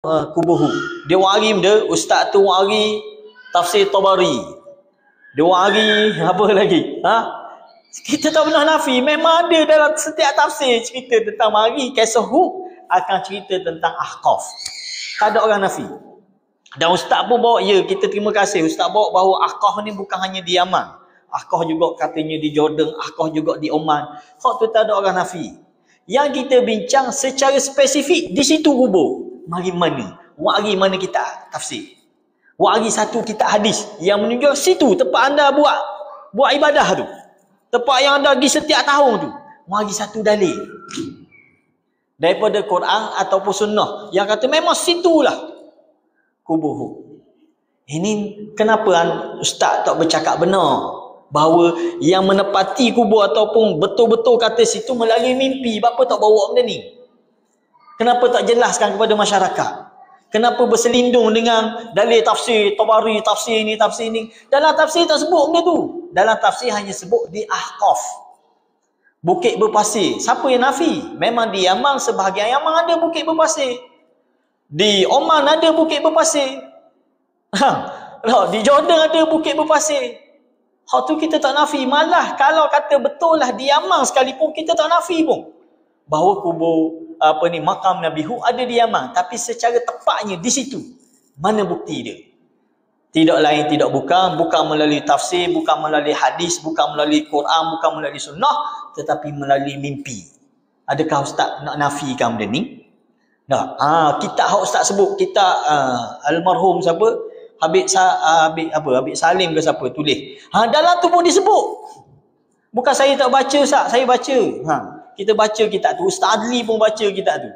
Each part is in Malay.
kubuhu. Dia wari benda, ustaz tu wari tafsir Tabari. Dia wari apa lagi? Kita tak pernah nafi. Memang ada dalam setiap tafsir cerita tentang mari kisah Hud akan cerita tentang Ahqaf. Tak ada orang nafi. Dan ustaz pun bawa, ya kita terima kasih ustaz bawa bahawa Ahqaf ni bukan hanya di Yaman. Ahqaf juga katanya di Jordan, Ahqaf juga di Oman. Hak tu tak ada orang nafi. Yang kita bincang secara spesifik di situ kubur. Mari mana? Wari mana kita tafsir? Wari satu kita hadis yang menunjuk situ tempat anda buat ibadah tu. Tempat yang anda pergi setiap tahun tu. Mari satu dalil daripada Quran ataupun sunnah yang kata memang situlah kubur. Ini kenapa ustaz tak bercakap benar bahawa yang menepati kubur ataupun betul-betul kata situ melalui mimpi? Kenapa tak bawa benda ni? Kenapa tak jelaskan kepada masyarakat? Kenapa berselindung dengan dalil tafsir Tabari, tafsir ini, tafsir ini? Dalam tafsir tak sebut benda tu. Dalam tafsir hanya sebut di Ahqaf, bukit berpasir. Siapa yang nafi? Memang di Yaman, sebahagian Yaman ada bukit berpasir. Di Oman ada bukit berpasir. Di Jordan ada bukit berpasir. Hak tu kita tak nafi. Malah kalau kata betul lah di Yaman sekalipun, kita tak nafi pun bahawa kubur makam Nabi Hud ada di Yaman, tapi secara tepatnya di situ. Mana bukti dia? Tidak lain tidak bukan melalui tafsir, bukan melalui hadis, bukan melalui Quran, bukan melalui sunnah, tetapi melalui mimpi. Adakah ustaz nak nafikan benda ni? Tak. Kitab hak ustaz sebut, kitab almarhum siapa? Habib Salim ke siapa tulis. Dalam tu pun disebut. Bukan saya tak baca ustaz, saya baca. Kita baca kitab tu, Ustaz Adli pun baca kitab tu.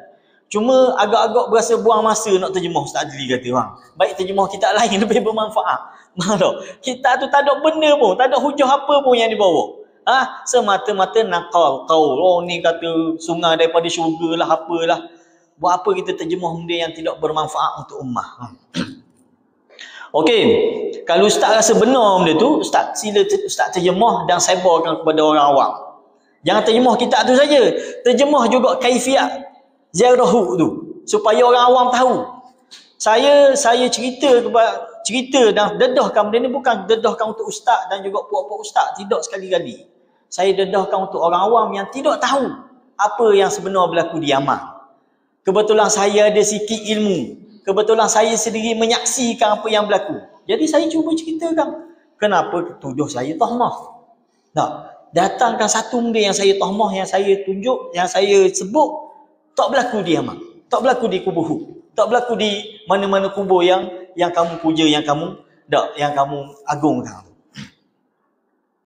Cuma agak-agak berasa buang masa nak terjemah, Ustaz Adli kata. Baik terjemah kitab lain lebih bermanfaat. Kitab tu tak ada benda pun, tak ada hujah apa pun yang dibawa. Semata-mata nakal qaul. Oh ni kata sungai daripada syurga lah, apalah. Buat apa kita terjemah benda yang tidak bermanfaat untuk ummah? Okey, kalau ustaz rasa benar benda tu, ustaz sila ustaz terjemah dan sebarkan kepada orang awam. Jangan terjemah kitab tu saja, terjemah juga kaifiat ziarah tu supaya orang awam tahu. Saya cerita dan dedahkan benda ni bukan dedahkan untuk ustaz dan juga puak-puak ustaz, tidak sekali-kali. Saya dedahkan untuk orang awam yang tidak tahu apa yang sebenar berlaku di Yaman. Kebetulan saya ada sikit ilmu, kebetulan saya sendiri menyaksikan apa yang berlaku. Jadi saya cuba ceritakan kenapa tuduh saya tahmah. Datangkan satu benda yang saya tahmah, yang saya tunjuk, yang saya sebut tak berlaku di Yaman, tak berlaku di kubur Hud, tak berlaku di mana-mana kubur yang kamu puja, yang kamu agungkan.